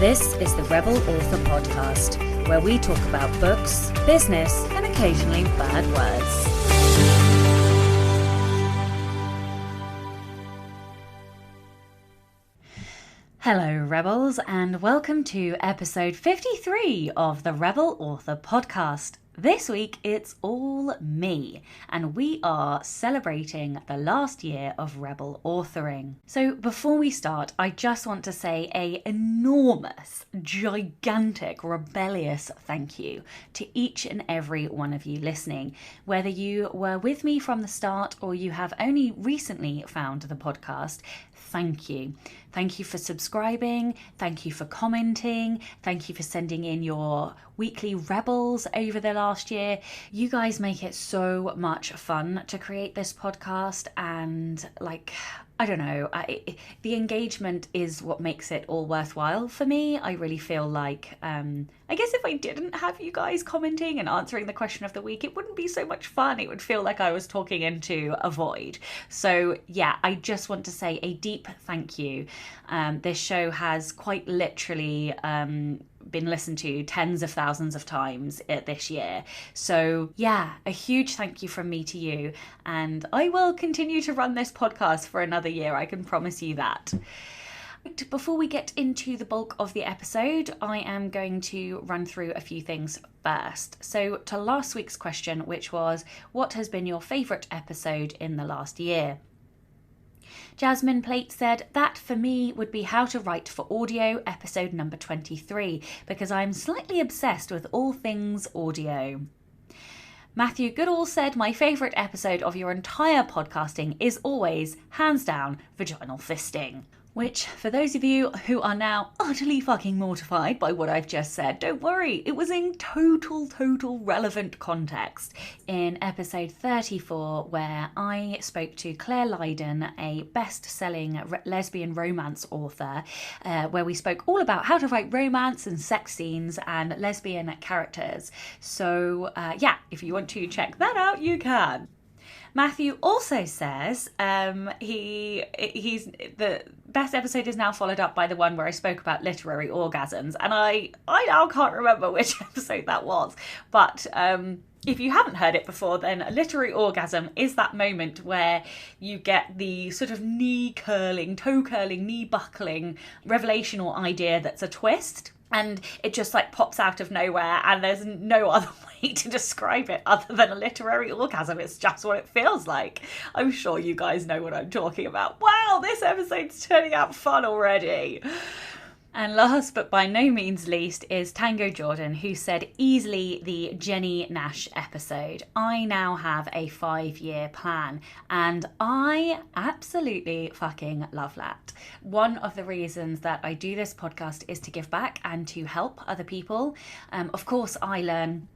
This is the Rebel Author Podcast, where we talk about books, business, and occasionally bad words. Hello, Rebels, and welcome to episode 53 of the Rebel Author Podcast. This week, it's all me, and we are celebrating the last year of Rebel authoring. So before we start, I just want to say an enormous, gigantic, rebellious thank you to each and every one of you listening. Whether you were with me from the start or you have only recently found the podcast, thank you. Thank you for subscribing. Thank you for commenting. Thank you for sending in your weekly rebels over the last year. You guys make it so much fun to create this podcast, and I don't know, the engagement is what makes it all worthwhile for me. I really feel like, I guess if I didn't have you guys commenting and answering the question of the week, it wouldn't be so much fun. It would feel like I was talking into a void. So yeah, I just want to say a deep thank you. This show has quite literally been listened to tens of thousands of times this year. So yeah, a huge thank you from me to you. And I will continue to run this podcast for another year, I can promise you that. Before we get into the bulk of the episode, I am going to run through a few things first. So to last week's question, which was, what has been your favourite episode in the last year? Jasmine Plate said, that for me would be How to Write for Audio, episode number 23, because I'm slightly obsessed with all things audio. Matthew Goodall said, my favourite episode of your entire podcasting is always, hands down, vaginal fisting. Which, for those of you who are now utterly fucking mortified by what I've just said, don't worry, it was in total relevant context in episode 34, where I spoke to Claire Lydon, a best-selling lesbian romance author, where we spoke all about how to write romance and sex scenes and lesbian characters. So yeah, if you want to check that out, you can. Matthew also says he's the best episode is now followed up by the one where I spoke about literary orgasms, and I now can't remember which episode that was, but if you haven't heard it before, then a literary orgasm is that moment where you get the sort of knee-curling, toe-curling, knee-buckling revelation or idea that's a twist. And it just pops out of nowhere, and there's no other way to describe it other than a literary orgasm. It's just what it feels like. I'm sure you guys know what I'm talking about. Wow, this episode's turning out fun already. And last but by no means least is Tango Jordan, who said easily the Jenny Nash episode. I now have a 5-year plan, and I absolutely fucking love that. One of the reasons that I do this podcast is to give back and to help other people. Of course, I learn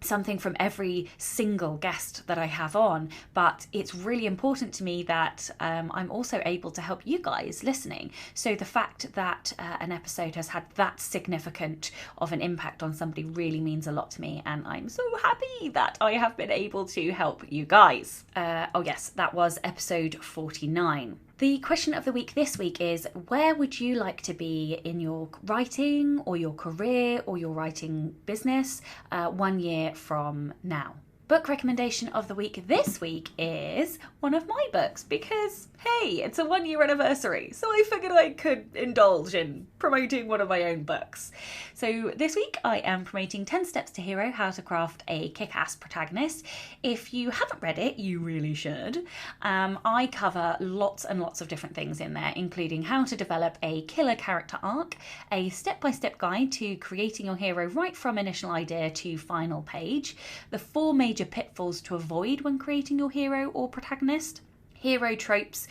something from every single guest that I have on, but it's really important to me that I'm also able to help you guys listening. So the fact that an episode has had that significant of an impact on somebody really means a lot to me, and I'm so happy that I have been able to help you guys. Oh yes, that was episode 49. The question of the week this week is, where would you like to be in your writing or your career or your writing business 1 year from now? Book recommendation of the week this week is one of my books, because hey, it's a 1-year anniversary, so I figured I could indulge in promoting one of my own books. So this week I am promoting 10 Steps to Hero, How to Craft a Kickass Protagonist. If you haven't read it, you really should. I cover lots and lots of different things in there, including how to develop a killer character arc, a step-by-step guide to creating your hero right from initial idea to final page, the 4 major pitfalls to avoid when creating your hero or protagonist, hero tropes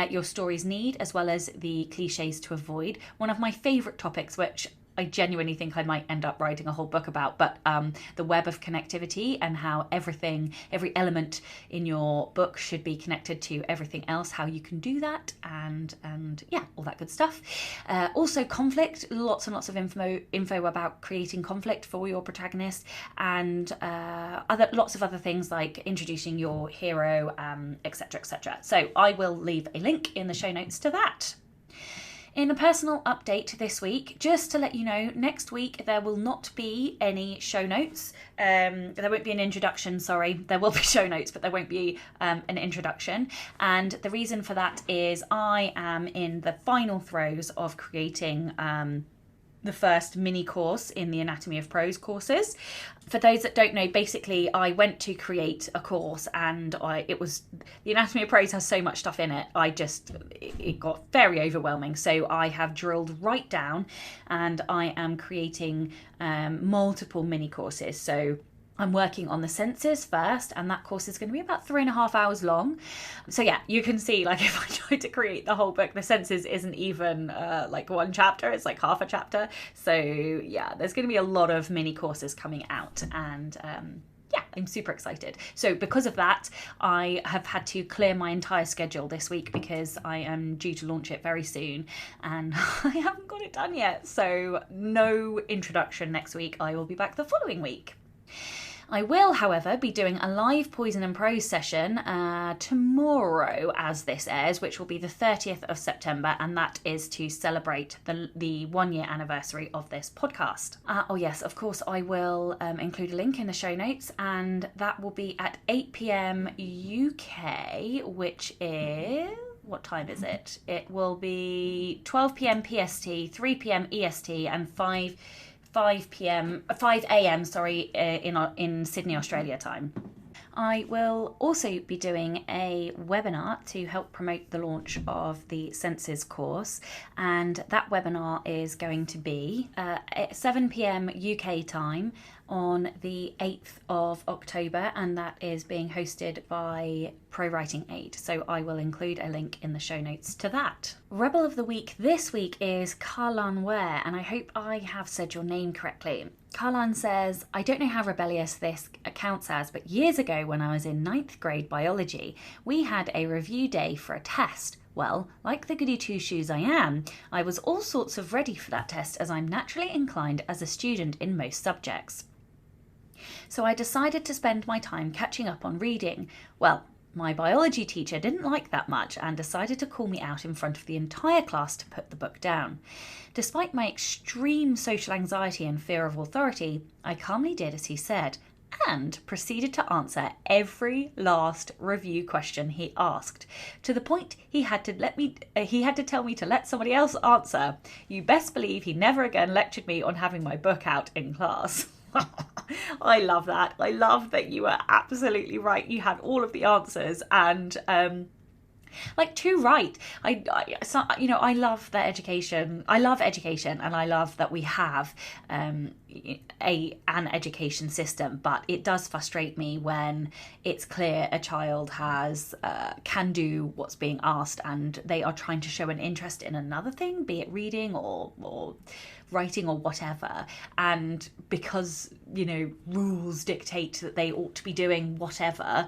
your stories need, as well as the cliches to avoid. One of my favourite topics, which I genuinely think I might end up writing a whole book about, but the web of connectivity and how every element in your book should be connected to everything else, how you can do that, and yeah, all that good stuff. Also conflict, lots and lots of info about creating conflict for your protagonist, and lots of other things like introducing your hero, etc, etc. So I will leave a link in the show notes to that. In a personal update this week, just to let you know, next week there will not be any show notes. There won't be an introduction, sorry. There will be show notes, but there won't be an introduction. And the reason for that is I am in the final throes of creating the first mini course in the Anatomy of Prose courses. For those that don't know, basically I went to create a course and the Anatomy of Prose has so much stuff in it. It got very overwhelming. So I have drilled right down and I am creating multiple mini courses. So I'm working on the senses first, and that course is going to be about 3.5 hours long. So yeah, you can see, like, if I tried to create the whole book, the senses isn't even like one chapter, it's like half a chapter. So yeah, there's going to be a lot of mini courses coming out, and yeah, I'm super excited. So because of that, I have had to clear my entire schedule this week because I am due to launch it very soon and I haven't got it done yet. So no introduction next week. I will be back the following week. I will, however, be doing a live Poison and Prose session tomorrow as this airs, which will be the 30th of September, and that is to celebrate the 1 year anniversary of this podcast. Oh yes, of course I will include a link in the show notes, and that will be at 8 p.m. UK, which is... what time is it? It will be 12 p.m. PST, 3 p.m. EST, and 5 a.m. In Sydney, Australia time. I will also be doing a webinar to help promote the launch of the Senses course, and that webinar is going to be at 7 p.m. UK time on the 8th of October, and that is being hosted by Pro Writing Aid, so I will include a link in the show notes to that. Rebel of the Week this week is Kahlan Weir, and I hope I have said your name correctly. Kahlan says, I don't know how rebellious this counts as, but years ago when I was in 9th grade biology, we had a review day for a test. Well, like the goody two-shoes I am, I was all sorts of ready for that test as I'm naturally inclined as a student in most subjects. So I decided to spend my time catching up on reading. Well, my biology teacher didn't like that much and decided to call me out in front of the entire class to put the book down. Despite my extreme social anxiety and fear of authority, I calmly did as he said and proceeded to answer every last review question he asked, to the point he had to tell me to let somebody else answer. You best believe he never again lectured me on having my book out in class. I love that. I love that you were absolutely right. You had all of the answers and like too right. I love that education. I love education, and I love that we have an education system. But it does frustrate me when it's clear a child can do what's being asked, and they are trying to show an interest in another thing, be it reading or writing or whatever, and because rules dictate that they ought to be doing whatever,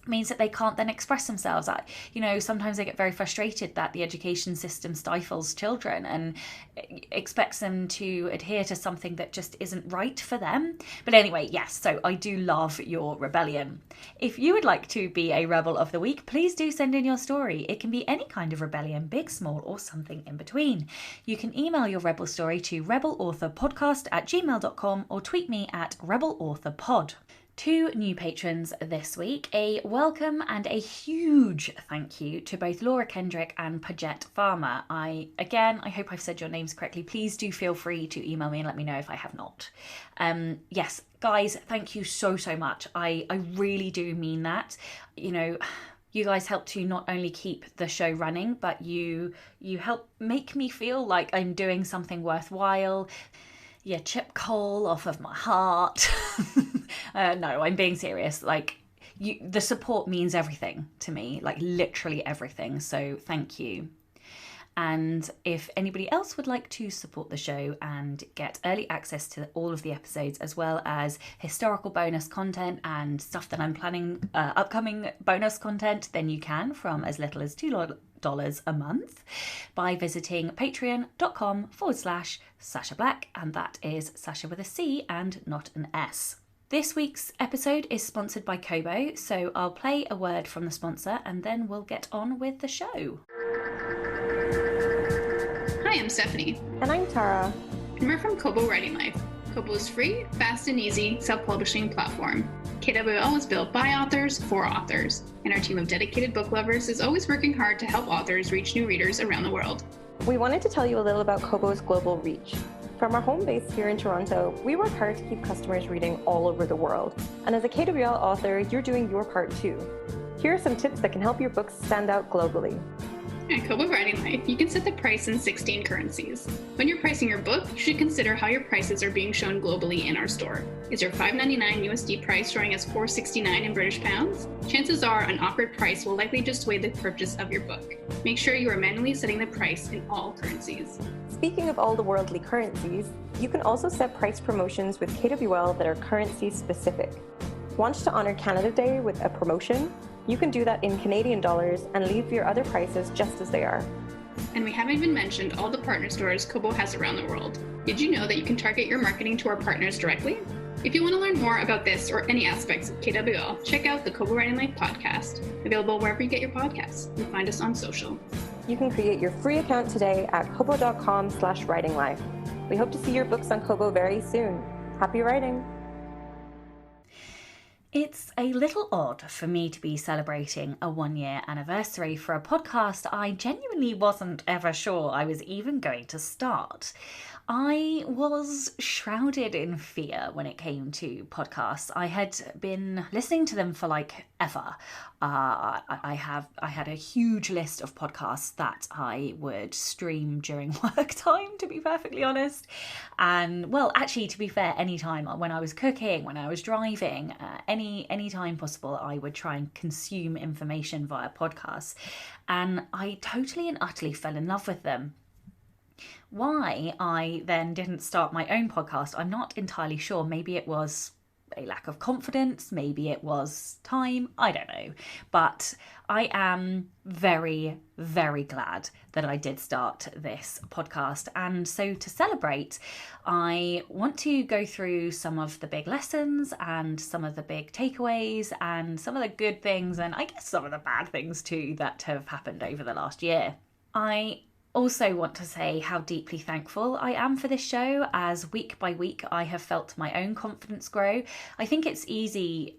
means that they can't then express themselves. Sometimes I get very frustrated that the education system stifles children and expects them to adhere to something that just isn't right for them. But anyway, yes, so I do love your rebellion. If you would like to be a Rebel of the Week, please do send in your story. It can be any kind of rebellion, big, small, or something in between. You can email your rebel story to rebelauthorpodcast@gmail.com or tweet me at rebelauthorpod. 2 new patrons this week. A welcome and a huge thank you to both Laura Kendrick and Padgett Farmer. I hope I've said your names correctly. Please do feel free to email me and let me know if I have not. Yes, guys, thank you so much. I really do mean that. You guys help to not only keep the show running, but you help make me feel like I'm doing something worthwhile. Yeah, chip coal off of my heart. No, I'm being serious. The support means everything to me, literally everything. So thank you. And if anybody else would like to support the show and get early access to all of the episodes, as well as historical bonus content and stuff that I'm planning, upcoming bonus content, then you can from as little as $2 a month by visiting patreon.com/Sacha Black, and that is Sacha with a C and not an S. This week's episode is sponsored by Kobo, so I'll play a word from the sponsor and then we'll get on with the show. Stephanie. And I'm Tara. And we're from Kobo Writing Life, Kobo's free, fast, and easy self-publishing platform. KWL was built by authors for authors, and our team of dedicated book lovers is always working hard to help authors reach new readers around the world. We wanted to tell you a little about Kobo's global reach. From our home base here in Toronto, we work hard to keep customers reading all over the world. And as a KWL author, you're doing your part too. Here are some tips that can help your books stand out globally. At Kobo Writing Life, you can set the price in 16 currencies. When you're pricing your book, you should consider how your prices are being shown globally in our store. Is your $5.99 USD price showing as $4.69 in British pounds? Chances are an offered price will likely just sway the purchase of your book. Make sure you are manually setting the price in all currencies. Speaking of all the worldly currencies, you can also set price promotions with KWL that are currency specific. Want to honor Canada Day with a promotion? You can do that in Canadian dollars and leave your other prices just as they are. And we haven't even mentioned all the partner stores Kobo has around the world. Did you know that you can target your marketing to our partners directly? If you want to learn more about this or any aspects of KWL, check out the Kobo Writing Life podcast, available wherever you get your podcasts, and find us on social. You can create your free account today at kobo.com/writinglife. We hope to see your books on Kobo very soon. Happy writing! It's a little odd for me to be celebrating a 1-year anniversary for a podcast I genuinely wasn't ever sure I was even going to start. I was shrouded in fear when it came to podcasts. I had been listening to them for like ever. I had a huge list of podcasts that I would stream during work time, to be perfectly honest. And well, actually, to be fair, anytime when I was cooking, when I was driving, any time possible, I would try and consume information via podcasts. And I totally and utterly fell in love with them. Why I then didn't start my own podcast, I'm not entirely sure. Maybe it was a lack of confidence, maybe it was time, I don't know. But I am very, very glad that I did start this podcast. And so to celebrate, I want to go through some of the big lessons and some of the big takeaways and some of the good things and I guess some of the bad things too that have happened over the last year. I also want to say how deeply thankful I am for this show, as week by week I have felt my own confidence grow. I think it's easy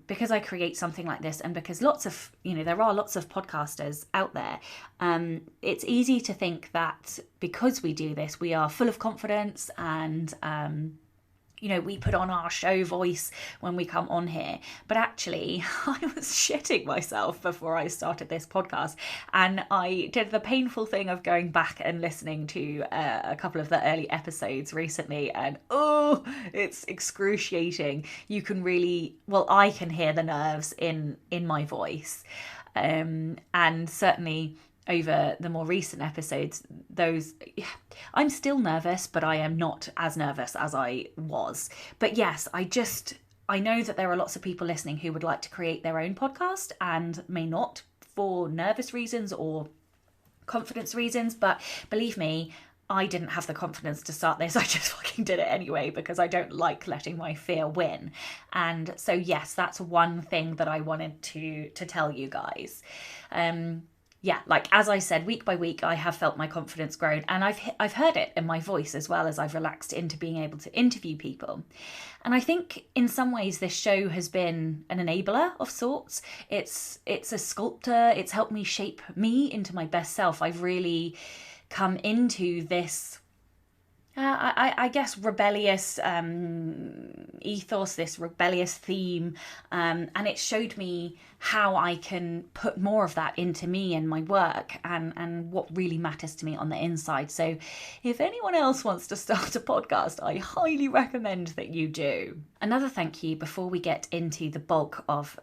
because I create something like this and because there are lots of podcasters out there. It's easy to think that because we do this, we are full of confidence and we put on our show voice when we come on here. But actually, I was shitting myself before I started this podcast. And I did the painful thing of going back and listening to a couple of the early episodes recently. And it's excruciating. You can I can hear the nerves in my voice. And certainly over the more recent episodes, I'm still nervous, but I am not as nervous as I was. But yes, I know that there are lots of people listening who would like to create their own podcast and may not for nervous reasons or confidence reasons. But believe me, I didn't have the confidence to start this. I just fucking did it anyway because I don't like letting my fear win. And so yes, that's one thing that I wanted to tell you guys. As I said, week by week, I have felt my confidence grown, and I've heard it in my voice as well as I've relaxed into being able to interview people. And I think in some ways this show has been an enabler of sorts. It's a sculptor. It's helped me shape me into my best self. I've really come into this I guess rebellious ethos, this rebellious theme, and it showed me how I can put more of that into me and my work and what really matters to me on the inside. So if anyone else wants to start a podcast, I highly recommend that you do. Another thank you before we get into the bulk of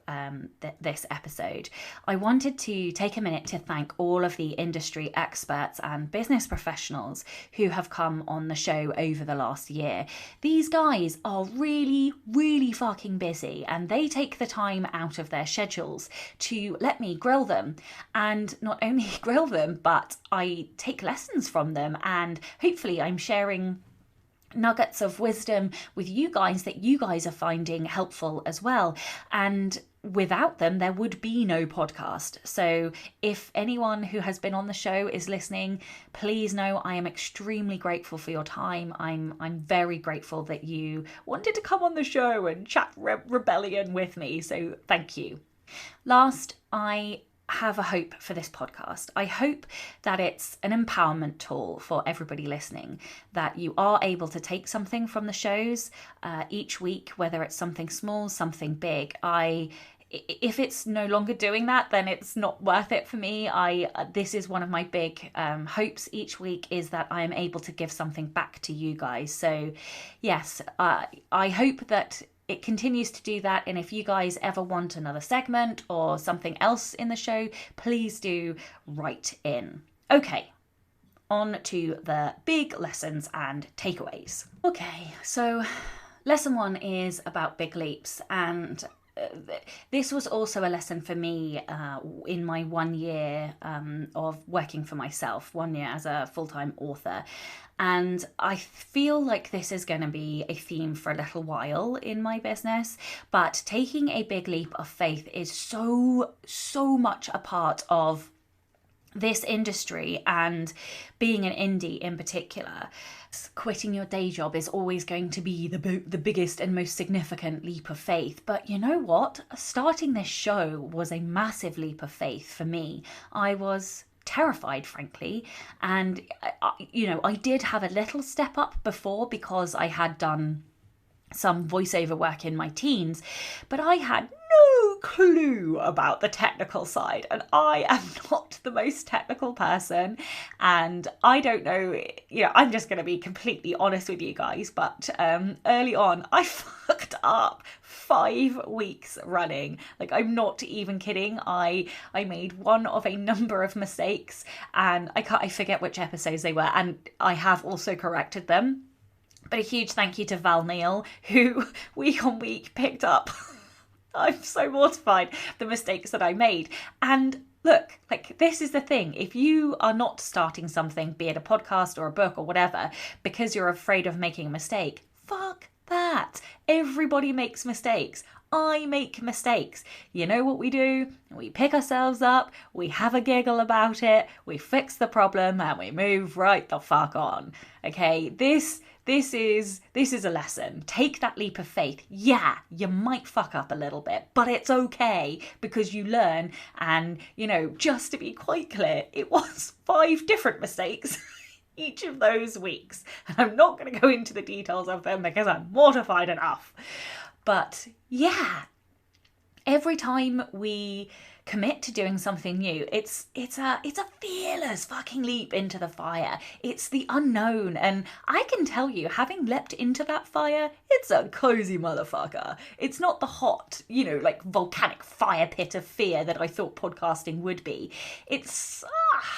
this episode. I wanted to take a minute to thank all of the industry experts and business professionals who have come on the show over the last year. These guys are really, really fucking busy, and they take the time out of their schedules to let me grill them. And not only grill them, but I take lessons from them, and hopefully I'm sharing nuggets of wisdom with you guys that you guys are finding helpful as well. And without them, there would be no podcast. So if anyone who has been on the show is listening, please know I am extremely grateful for your time. I'm very grateful that you wanted to come on the show and chat rebellion with me. So thank you. Last, I have a hope for this podcast. I hope that it's an empowerment tool for everybody listening, that you are able to take something from the shows each week, whether it's something small, something big. If it's no longer doing that, then it's not worth it for me. This is one of my big hopes each week, is that I am able to give something back to you guys. So yes, I hope that it continues to do that. And if you guys ever want another segment or something else in the show, please do write in. Okay, on to the big lessons and takeaways. Okay, so lesson 1 is about big leaps, and this was also a lesson for me in my 1 year of working for myself, 1 year as a full-time author. And I feel like this is going to be a theme for a little while in my business, but taking a big leap of faith is so much a part of this industry, and being an indie in particular. Quitting your day job is always going to be the biggest and most significant leap of faith. But you know what? Starting this show was a massive leap of faith for me. I was terrified, frankly. And, I did have a little step up before because I had done some voiceover work in my teens, but I had no clue about the technical side, and I am not the most technical person, and I don't know, I'm just going to be completely honest with you guys, but early on I fucked up 5 weeks running. Like, I'm not even kidding. I made one of a number of mistakes, and I forget which episodes they were, and I have also corrected them. But a huge thank you to Val Neal, who week on week picked up. I'm so mortified, the mistakes that I made. And look, like, this is the thing. If you are not starting something, be it a podcast or a book or whatever, because you're afraid of making a mistake, fuck that. Everybody makes mistakes. I make mistakes. You know what we do? We pick ourselves up, we have a giggle about it, we fix the problem, and we move right the fuck on. Okay, this is a lesson. Take that leap of faith. Yeah, you might fuck up a little bit, but it's okay, because you learn. And, just to be quite clear, it was 5 different mistakes each of those weeks. And I'm not going to go into the details of them because I'm mortified enough. But yeah, every time we commit to doing something new, it's a fearless fucking leap into the fire. It's the unknown, and I can tell you, having leapt into that fire, it's a cozy motherfucker. It's not the hot, like volcanic fire pit of fear that I thought podcasting would be. It's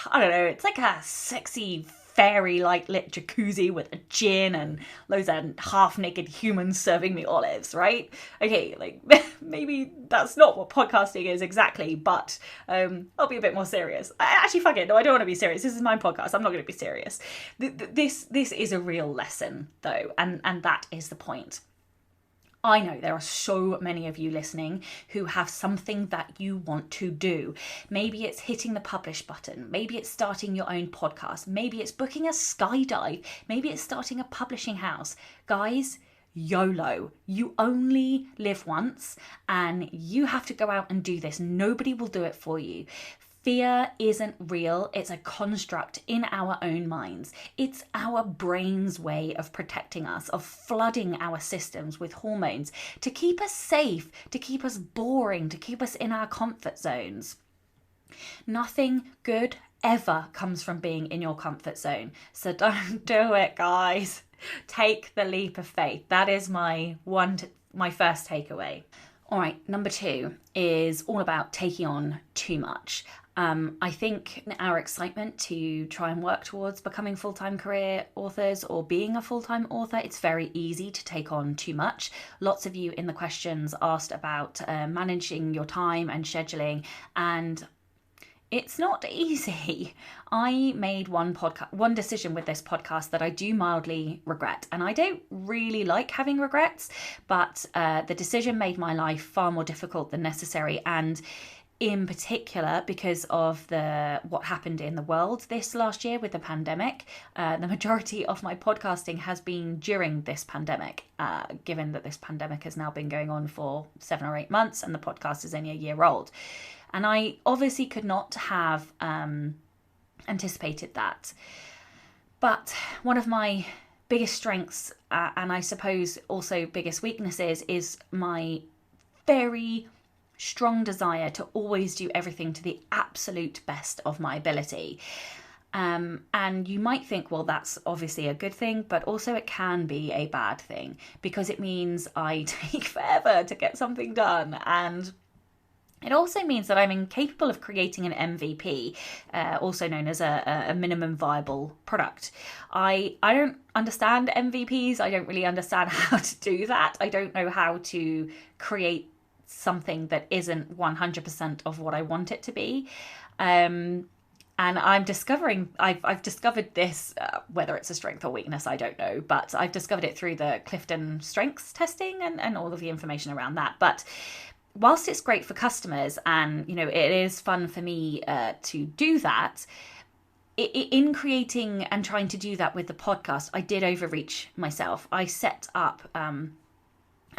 I don't know, it's like a sexy fairy light lit jacuzzi with a gin and loads of half-naked humans serving me olives, right? Okay, like, maybe that's not what podcasting is exactly, but I'll be a bit more serious. Actually, fuck it, no, I don't want to be serious. This is my podcast, I'm not going to be serious. This is a real lesson, though, and that is the point. I know there are so many of you listening who have something that you want to do. Maybe it's hitting the publish button. Maybe it's starting your own podcast. Maybe it's booking a skydive. Maybe it's starting a publishing house. Guys, YOLO. You only live once, and you have to go out and do this. Nobody will do it for you. Fear isn't real. It's a construct in our own minds. It's our brain's way of protecting us, of flooding our systems with hormones to keep us safe, to keep us boring, to keep us in our comfort zones. Nothing good ever comes from being in your comfort zone. So don't do it, guys. Take the leap of faith. That is my first takeaway. All right, number 2 is all about taking on too much. I think our excitement to try and work towards becoming full-time career authors or being a full-time author, it's very easy to take on too much. Lots of you in the questions asked about managing your time and scheduling, and it's not easy. I made one decision with this podcast that I do mildly regret, and I don't really like having regrets, but the decision made my life far more difficult than necessary, and in particular because of what happened in the world this last year with the pandemic. The majority of my podcasting has been during this pandemic, given that this pandemic has now been going on for 7 or 8 months and the podcast is only a year old. And I obviously could not have anticipated that. But one of my biggest strengths, and I suppose also biggest weaknesses, is my very strong desire to always do everything to the absolute best of my ability. And you might think, well, that's obviously a good thing, but also it can be a bad thing because it means I take forever to get something done. And it also means that I'm incapable of creating an MVP, also known as a minimum viable product. I don't understand MVPs. I don't really understand how to do that. I don't know how to create something that isn't 100% of what I want it to be. And I've discovered this, whether it's a strength or weakness, I don't know, but I've discovered it through the Clifton strengths testing and all of the information around that. But whilst it's great for customers and, it is fun for me to do that, in creating and trying to do that with the podcast, I did overreach myself. I set up...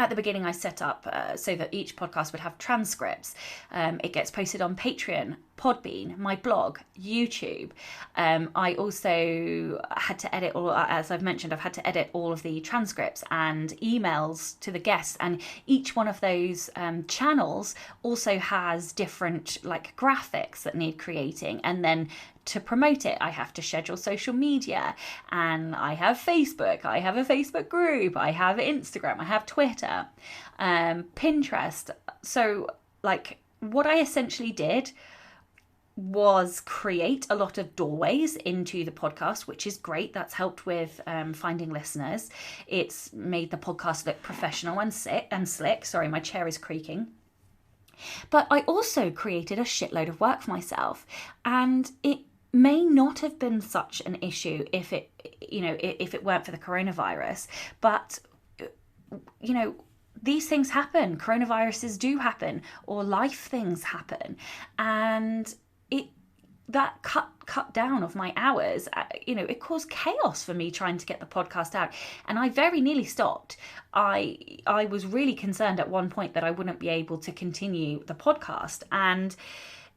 At the beginning, I set up so that each podcast would have transcripts. It gets posted on Patreon, Podbean, my blog, YouTube. I also had to edit as I've mentioned, I've had to edit all of the transcripts and emails to the guests. And each one of those channels also has different graphics that need creating. And then to promote it, I have to schedule social media, and I have Facebook, I have a Facebook group, I have Instagram, I have Twitter, Pinterest. So what I essentially did was create a lot of doorways into the podcast, which is great. That's helped with finding listeners. It's made the podcast look professional and slick. Sorry, my chair is creaking. But I also created a shitload of work for myself, and it may not have been such an issue if it weren't for the coronavirus. But these things happen. Coronaviruses do happen, or life things happen, and that cut down of my hours, it caused chaos for me trying to get the podcast out, and I very nearly stopped. I was really concerned at one point that I wouldn't be able to continue the podcast, and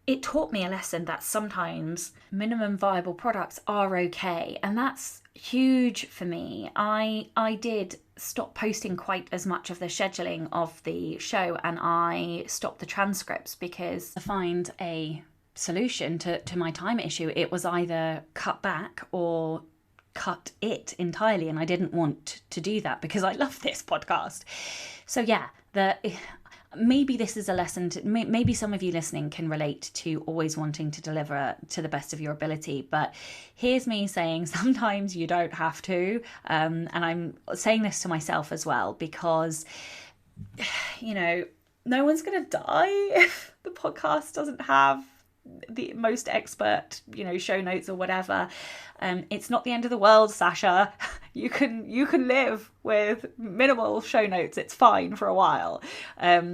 it taught me a lesson that sometimes minimum viable products are okay, and that's huge for me. I did stop posting quite as much of the scheduling of the show, and I stopped the transcripts because to find a solution to my time issue, it was either cut back or cut it entirely, and I didn't want to do that because I love this podcast. So yeah, maybe this is a lesson maybe some of you listening can relate to always wanting to deliver to the best of your ability, but here's me saying sometimes you don't have to, and I'm saying this to myself as well, because no one's gonna die if the podcast doesn't have the most expert show notes or whatever. It's not the end of the world, Sacha. You can live with minimal show notes. It's fine for a while. My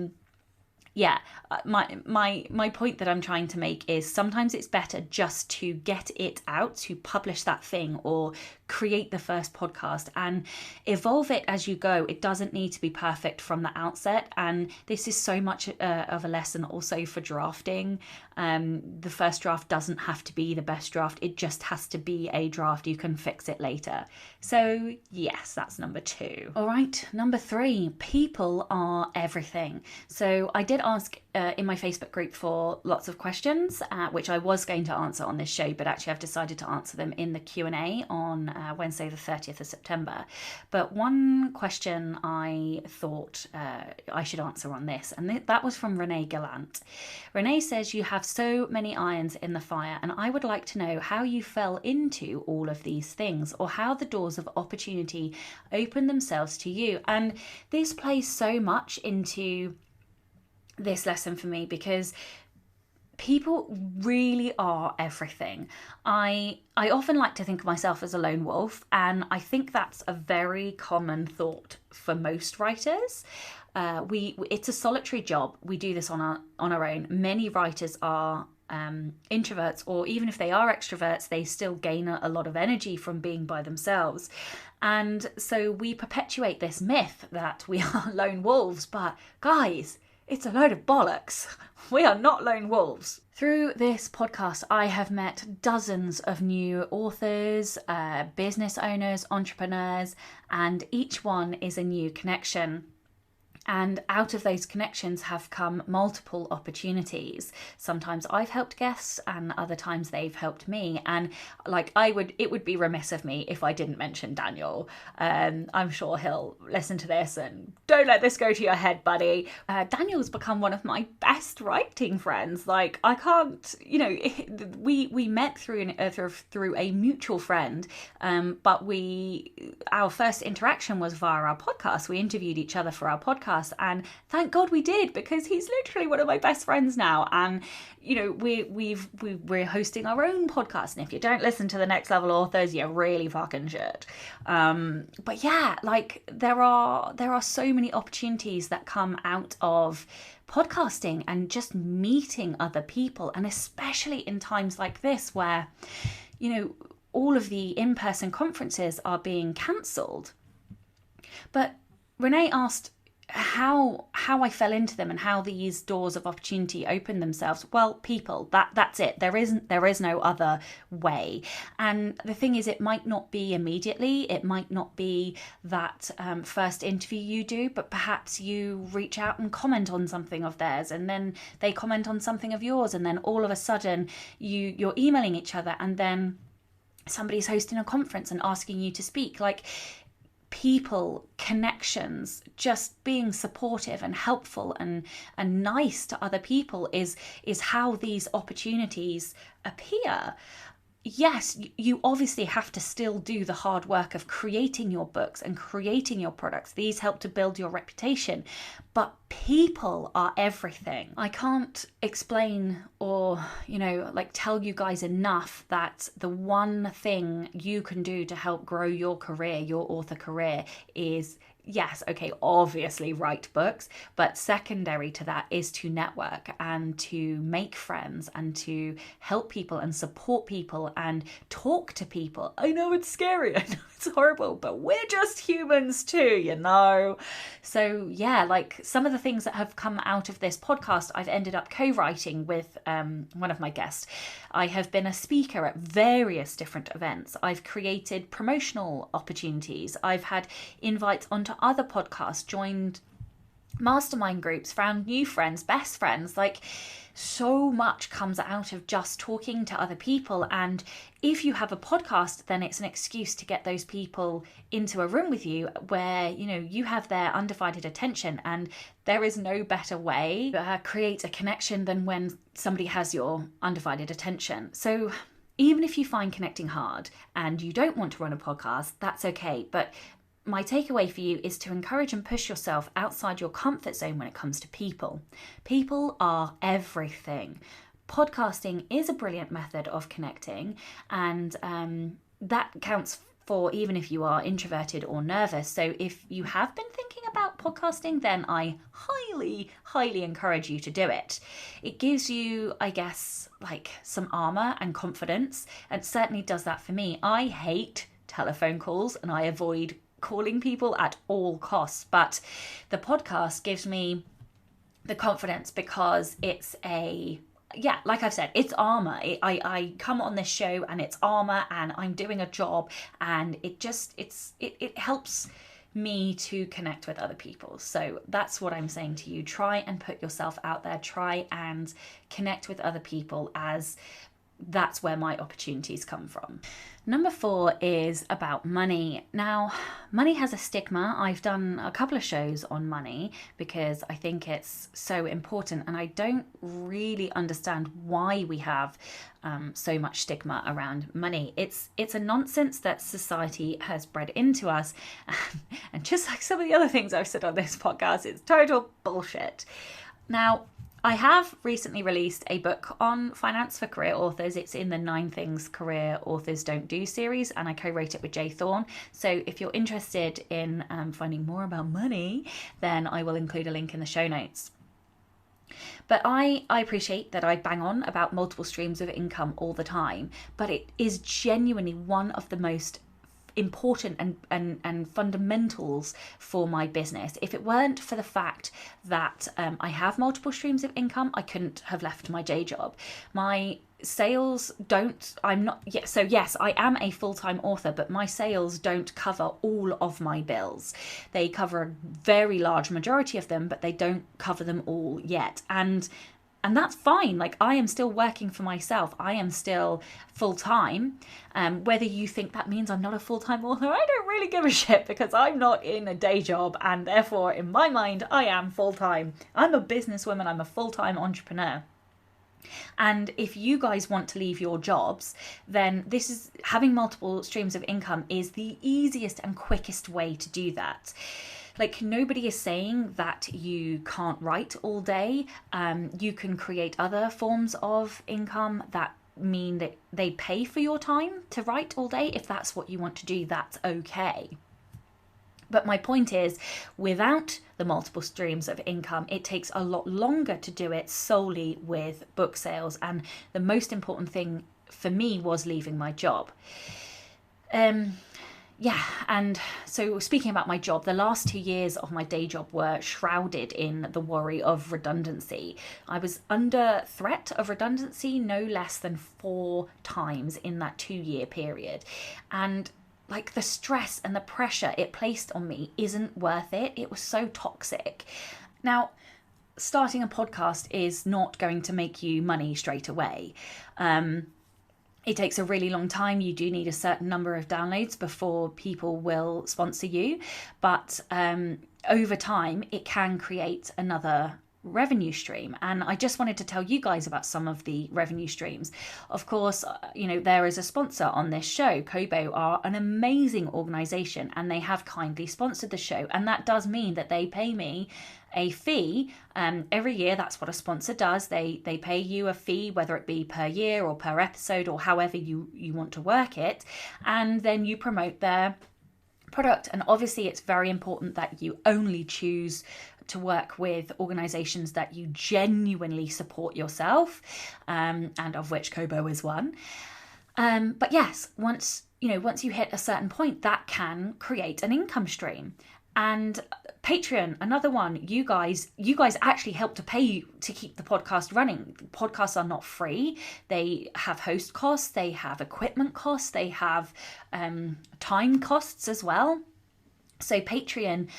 point that I'm trying to make is sometimes it's better just to get it out, to publish that thing or create the first podcast and evolve it as you go. It doesn't need to be perfect from the outset, and this is so much of a lesson also for drafting. The first draft doesn't have to be the best draft. It just has to be a draft. You can fix it later. So yes, that's number 2. All right, number 3, people are everything. So I did ask in my Facebook group for lots of questions, which I was going to answer on this show, but actually I've decided to answer them in the Q&A on Wednesday the 30th of September. But one question I thought I should answer on this, and that was from Renee Gallant. Renee says, you have so many irons in the fire, and I would like to know how you fell into all of these things, or how the doors of opportunity open themselves to you. And this plays so much into this lesson for me, because people really are everything. I often like to think of myself as a lone wolf, and I think that's a very common thought for most writers. It's a solitary job. We do this on our own. Many writers are introverts, or even if they are extroverts, they still gain a lot of energy from being by themselves. And so we perpetuate this myth that we are lone wolves, but guys, it's a load of bollocks. We are not lone wolves. Through this podcast, I have met dozens of new authors, business owners, entrepreneurs, and each one is a new connection. And out of those connections have come multiple opportunities. Sometimes I've helped guests and other times they've helped me. And it would be remiss of me if I didn't mention Daniel. I'm sure he'll listen to this and don't let this go to your head, buddy. Daniel's become one of my best writing friends. Like, I can't, we met through a mutual friend, but our first interaction was via our podcast. We interviewed each other for our podcast. And thank God we did, because he's literally one of my best friends now. And we're hosting our own podcast. And if you don't listen to the Next Level Authors, you really fucking should. But yeah, like there are so many opportunities that come out of podcasting and just meeting other people, and especially in times like this where all of the in-person conferences are being cancelled. But Renee asked how I fell into them and how these doors of opportunity opened themselves. Well, people, that's it. There is no other way. And the thing is, it might not be immediately. It might not be that first interview you do, but perhaps you reach out and comment on something of theirs, and then they comment on something of yours, and then all of a sudden you're emailing each other, and then somebody's hosting a conference and asking you to speak. Like, people, connections, just being supportive and helpful and nice to other people is how these opportunities appear. Yes, you obviously have to still do the hard work of creating your books and creating your products. These help to build your reputation, but people are everything. I can't explain or, tell you guys enough that the one thing you can do to help grow your career, your author career, is, yes, okay, obviously write books, but secondary to that is to network and to make friends and to help people and support people and talk to people. I know it's scary, I know it's horrible, but we're just humans too, So yeah, like some of the things that have come out of this podcast, I've ended up co-writing with one of my guests. I have been a speaker at various different events. I've created promotional opportunities. I've had invites onto other podcasts, joined mastermind groups, found new friends, best friends. Like, so much comes out of just talking to other people. And if you have a podcast, then it's an excuse to get those people into a room with you where, you have their undivided attention. And there is no better way to create a connection than when somebody has your undivided attention. So even if you find connecting hard and you don't want to run a podcast, that's okay. But my takeaway for you is to encourage and push yourself outside your comfort zone when it comes to people. People are everything. Podcasting is a brilliant method of connecting, and that counts for even if you are introverted or nervous. So if you have been thinking about podcasting, then I highly, highly encourage you to do it. It gives you, I guess, like some armor and confidence, and certainly does that for me. I hate telephone calls and I avoid calling people at all costs, but the podcast gives me the confidence because it's like I've said, it's armor. I come on this show and it's armor and I'm doing a job, and it helps me to connect with other people. So that's what I'm saying to you. Try and put yourself out there. Try and connect with other people, as that's where my opportunities come from. Number 4 is about money. Now, money has a stigma. I've done a couple of shows on money because I think it's so important, and I don't really understand why we have so much stigma around money. It's a nonsense that society has bred into us, and just like some of the other things I've said on this podcast, it's total bullshit. Now, I have recently released a book on finance for career authors. It's in the 9 Things Career Authors Don't Do series, and I co-wrote it with Jay Thorne. So if you're interested in finding more about money, then I will include a link in the show notes. But I appreciate that I bang on about multiple streams of income all the time, but it is genuinely one of the most important and fundamentals for my business. If it weren't for the fact that I have multiple streams of income, I couldn't have left my day job. My sales yes, I am a full-time author, but my sales don't cover all of my bills. They cover a very large majority of them, but they don't cover them all yet. And that's fine. Like, I am still working for myself. I am still full-time. Whether you think that means I'm not a full-time author, I don't really give a shit, because I'm not in a day job, and therefore, in my mind, I am full-time. I'm a businesswoman. I'm a full-time entrepreneur. And if you guys want to leave your jobs, then having multiple streams of income is the easiest and quickest way to do that. Like, nobody is saying that you can't write all day. You can create other forms of income that mean that they pay for your time to write all day. If that's what you want to do, that's okay. But my point is, without the multiple streams of income, it takes a lot longer to do it solely with book sales. And the most important thing for me was leaving my job. And so speaking about my job, the last 2 years of my day job were shrouded in the worry of redundancy. I was under threat of redundancy no less than 4 times in that 2-year period. And like, the stress and the pressure it placed on me isn't worth it. It was so toxic. Now, starting a podcast is not going to make you money straight away. It takes a really long time. You do need a certain number of downloads before people will sponsor you. But over time, it can create another revenue stream. And I just wanted to tell you guys about some of the revenue streams. Of course, there is a sponsor on this show. Kobo are an amazing organization, and they have kindly sponsored the show. And that does mean that they pay me a fee every year. That's what a sponsor does. They pay you a fee, whether it be per year or per episode or however you want to work it, and then you promote their product. And obviously, it's very important that you only choose to work with organizations that you genuinely support yourself, and of which Kobo is one. But yes, once you hit a certain point, that can create an income stream. And Patreon, another one. You guys actually help to pay to keep the podcast running. Podcasts are not free. They have host costs, they have equipment costs, they have time costs as well. So Patreon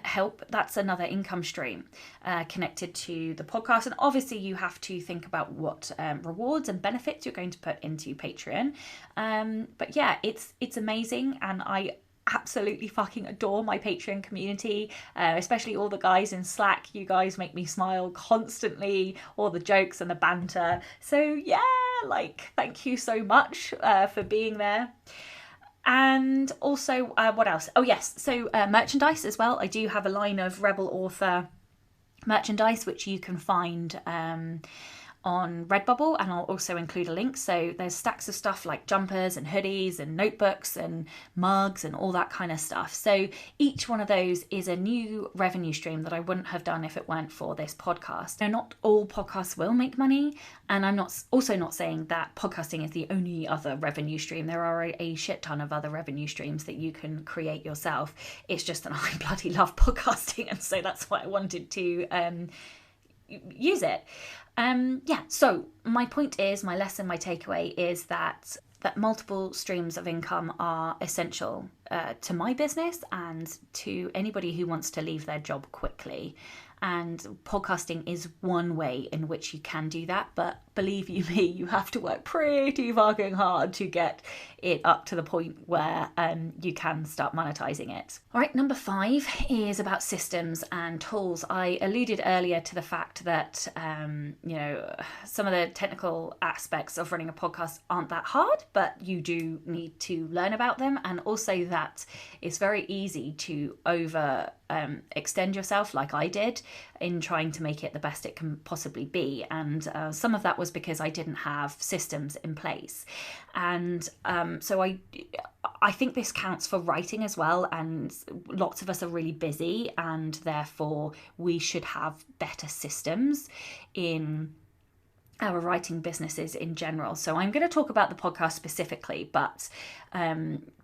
help, that's another income stream connected to the podcast. And obviously you have to think about what rewards and benefits you're going to put into Patreon. But yeah, it's amazing, and I absolutely fucking adore my Patreon community, especially all the guys in Slack. You guys make me smile constantly, all the jokes and the banter. So yeah, thank you so much for being there. And also, what else? Oh yes, so merchandise as well. I do have a line of Rebel Author merchandise, which you can find on Redbubble, and I'll also include a link. So there's stacks of stuff like jumpers and hoodies and notebooks and mugs and all that kind of stuff. So each one of those is a new revenue stream that I wouldn't have done if it weren't for this podcast. Now, not all podcasts will make money, and I'm not saying that podcasting is the only other revenue stream. There are a shit ton of other revenue streams that you can create yourself. It's just that I bloody love podcasting, and so that's why I wanted to use it. So my point is, my lesson, my takeaway is that multiple streams of income are essential to my business and to anybody who wants to leave their job quickly. And podcasting is one way in which you can do that. But believe you me, you have to work pretty fucking hard to get it up to the point where you can start monetizing it. All right, number 5 is about systems and tools. I alluded earlier to the fact that, some of the technical aspects of running a podcast aren't that hard, but you do need to learn about them. And also that it's very easy to extend yourself like I did. in trying to make it the best it can possibly be. And some of that was because I didn't have systems in place. And so I think this counts for writing as well. And lots of us are really busy, and therefore we should have better systems in our writing businesses in general. So I'm going to talk about the podcast specifically, but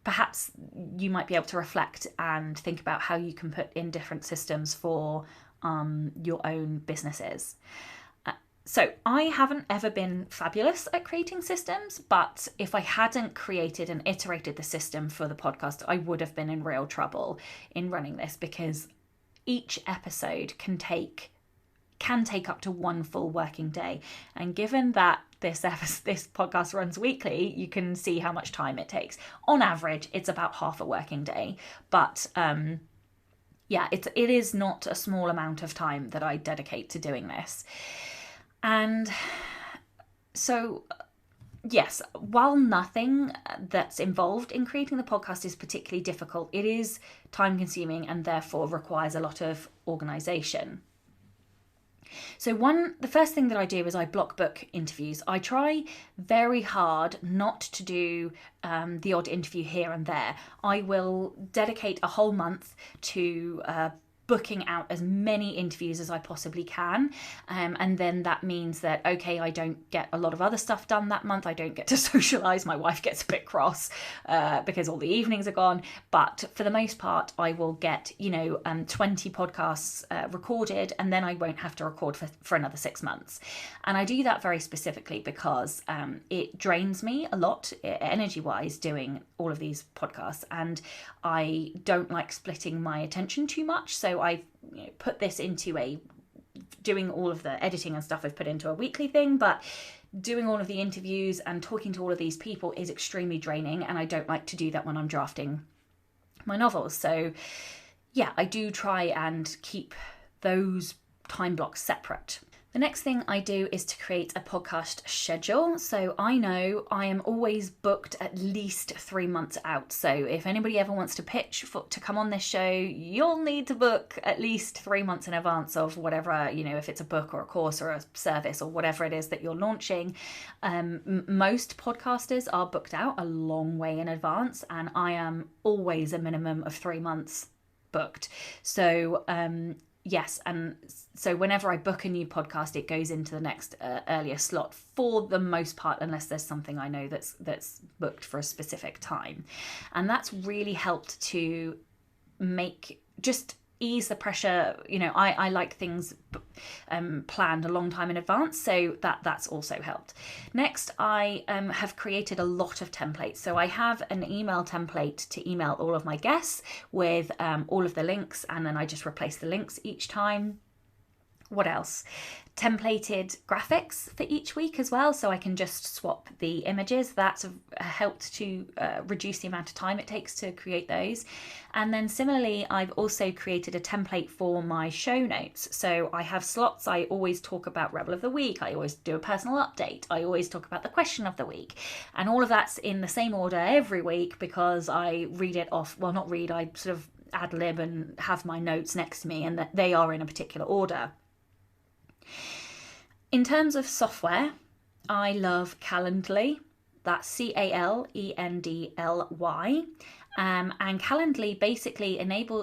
perhaps you might be able to reflect and think about how you can put in different systems for your own businesses. So I haven't ever been fabulous at creating systems, but if I hadn't created and iterated the system for the podcast, I would have been in real trouble in running this, because each episode can take up to one full working day. And given that this podcast runs weekly, you can see how much time it takes. On average, it's about half a working day. But it is not a small amount of time that I dedicate to doing this. And so, yes, while nothing that's involved in creating the podcast is particularly difficult, it is time consuming and therefore requires a lot of organisation. So the first thing that I do is I block book interviews. I try very hard not to do the odd interview here and there. I will dedicate a whole month to booking out as many interviews as I possibly can. And then that means that, okay, I don't get a lot of other stuff done that month. I don't get to socialise. My wife gets a bit cross because all the evenings are gone. But for the most part, I will get, 20 podcasts recorded, and then I won't have to record for another 6 months. And I do that very specifically because it drains me a lot energy-wise doing all of these podcasts, and I don't like splitting my attention too much. So I put this into doing all of the editing and stuff I've put into a weekly thing, but doing all of the interviews and talking to all of these people is extremely draining, and I don't like to do that when I'm drafting my novels. So yeah, I do try and keep those time blocks separate. The next thing I do is to create a podcast schedule. So I know I am always booked at least 3 months out. So if anybody ever wants to pitch to come on this show, you'll need to book at least 3 months in advance of whatever, if it's a book or a course or a service or whatever it is that you're launching. Most podcasters are booked out a long way in advance, and I am always a minimum of 3 months booked. So yes, and so whenever I book a new podcast, it goes into the next earlier slot for the most part, unless there's something I know that's booked for a specific time. And that's really helped to ease the pressure. I like things planned a long time in advance, so that's also helped. Next, I have created a lot of templates. So I have an email template to email all of my guests with all of the links, and then I just replace the links each time. What else? Templated graphics for each week as well, so I can just swap the images. That's helped to reduce the amount of time it takes to create those. And then similarly, I've also created a template for my show notes. So I have slots. I always talk about Rebel of the Week. I always do a personal update. I always talk about the question of the week. And all of that's in the same order every week, because I read it off. Well, not read, I sort of ad lib and have my notes next to me, and that they are in a particular order. In terms of software, I love Calendly. That's Calendly. And Calendly basically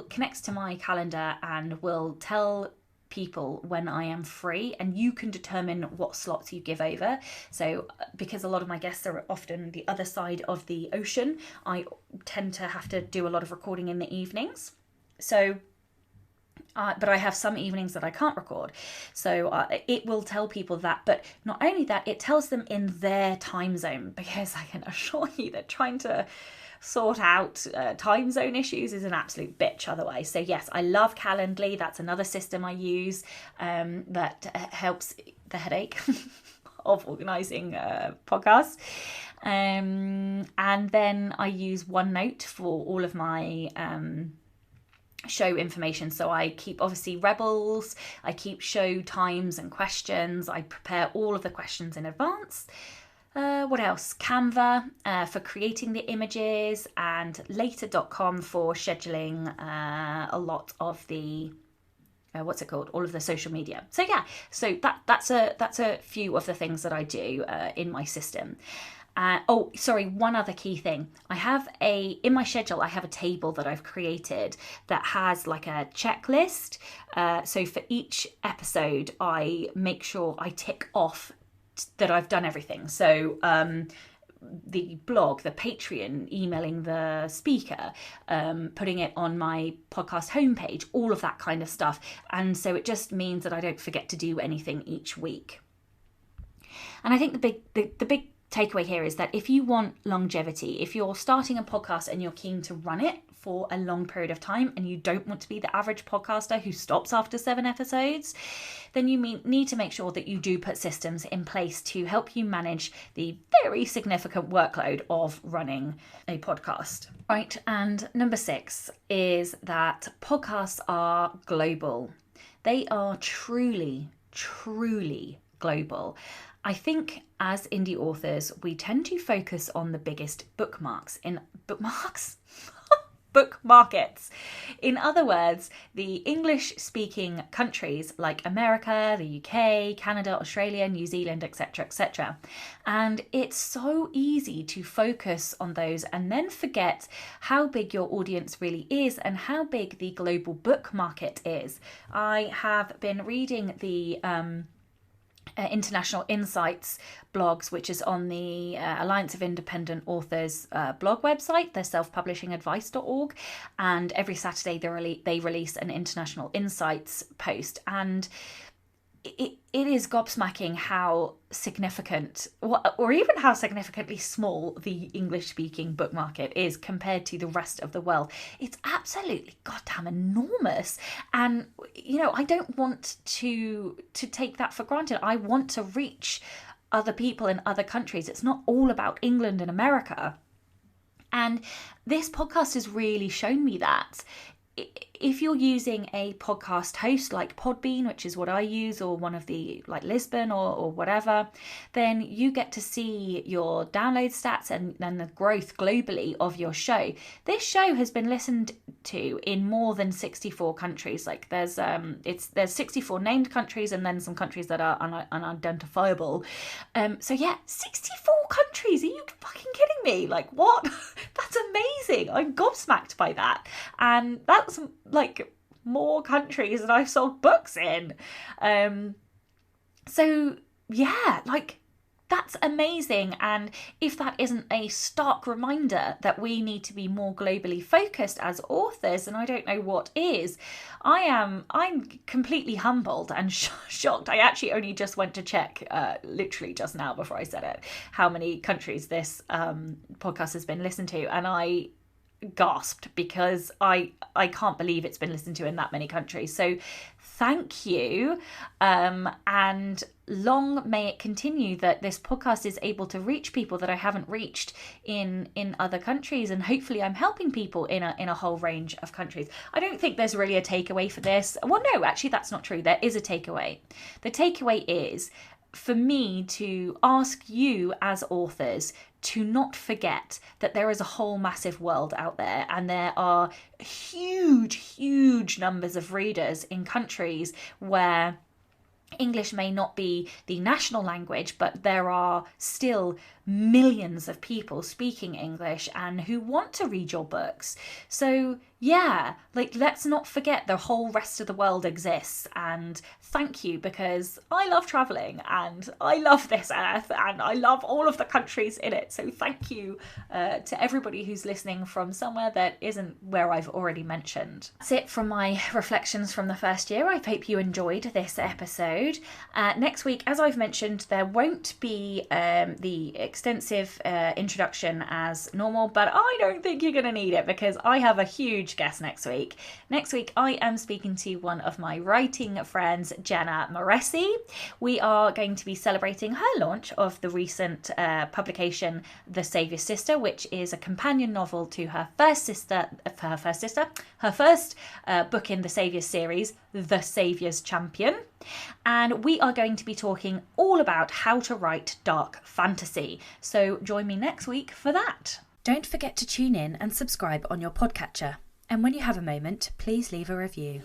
connects to my calendar and will tell people when I am free, and you can determine what slots you give over. So because a lot of my guests are often the other side of the ocean, I tend to have to do a lot of recording in the evenings. So but I have some evenings that I can't record. So it will tell people that. But not only that, it tells them in their time zone, because I can assure you that trying to sort out time zone issues is an absolute bitch otherwise. So yes, I love Calendly. That's another system I use that helps the headache of organising podcasts. And then I use OneNote for all of my show information. So I keep obviously Rebels, I keep show times and questions. I prepare all of the questions in advance. What else? Canva for creating the images, and later.com for scheduling a lot of the what's it called? All of the social media. So yeah, so that's a few of the things that I do in my system. One other key thing. In my schedule, I have a table that I've created that has like a checklist. So for each episode, I make sure I tick off that I've done everything. So the blog, the Patreon, emailing the speaker, putting it on my podcast homepage, all of that kind of stuff. And so it just means that I don't forget to do anything each week. And I think the big takeaway here is that if you want longevity, if you're starting a podcast and you're keen to run it for a long period of time and you don't want to be the average podcaster who stops after 7 episodes, then you need to make sure that you do put systems in place to help you manage the very significant workload of running a podcast. Right, and number 6 is that podcasts are global. They are truly, truly global. I think as indie authors, we tend to focus on the biggest book markets. In other words, the English-speaking countries like America, the UK, Canada, Australia, New Zealand, etc., etc. And it's so easy to focus on those and then forget how big your audience really is and how big the global book market is. I have been reading the International Insights blogs, which is on the Alliance of Independent Authors blog website, their self-publishingadvice.org, and every Saturday they release an International Insights post, and it is gobsmacking how significant, or even how significantly small, the English-speaking book market is compared to the rest of the world. It's absolutely goddamn enormous, and I don't want to take that for granted. I want to reach other people in other countries. It's not all about England and America, and this podcast has really shown me that. If you're using a podcast host like Podbean, which is what I use, or one of the like Lisbon or whatever, then you get to see your download stats and the growth globally of your show. This show has been listened to in more than 64 countries. Like there's 64 named countries and then some countries that are unidentifiable. So yeah, 64 countries. Are you fucking kidding me? Like what? That's amazing. I'm gobsmacked by that. And that's like more countries than I've sold books in. So yeah, like that's amazing. And if that isn't a stark reminder that we need to be more globally focused as authors, then I don't know what is. I'm completely humbled and shocked. I actually only just went to check literally just now before I said it, how many countries this podcast has been listened to, and I gasped because I can't believe it's been listened to in that many countries. So thank you, and long may it continue that this podcast is able to reach people that I haven't reached in other countries, and hopefully I'm helping people in a whole range of countries. I don't think there's really a takeaway for this. Well, no, actually that's not true. There is a takeaway. The takeaway is for me to ask you as authors to not forget that there is a whole massive world out there, and there are huge numbers of readers in countries where English may not be the national language, but there are still millions of people speaking English and who want to read your books. So yeah, like let's not forget the whole rest of the world exists, and thank you, because I love traveling and I love this earth and I love all of the countries in it. So thank you to everybody who's listening from somewhere that isn't where I've already mentioned. That's it from my reflections from the first year. I hope you enjoyed this episode. Next week, as I've mentioned, there won't be the extensive introduction as normal, but I don't think you're going to need it because I have a huge guest next week. Next week, I am speaking to one of my writing friends, Jenna Moresi. We are going to be celebrating her launch of the recent publication, The Saviour's Sister, which is a companion novel to her first book in the Saviour's series, The Saviour's Champion. And we are going to be talking all about how to write dark fantasy. So join me next week for that. Don't forget to tune in and subscribe on your podcatcher. And when you have a moment, please leave a review.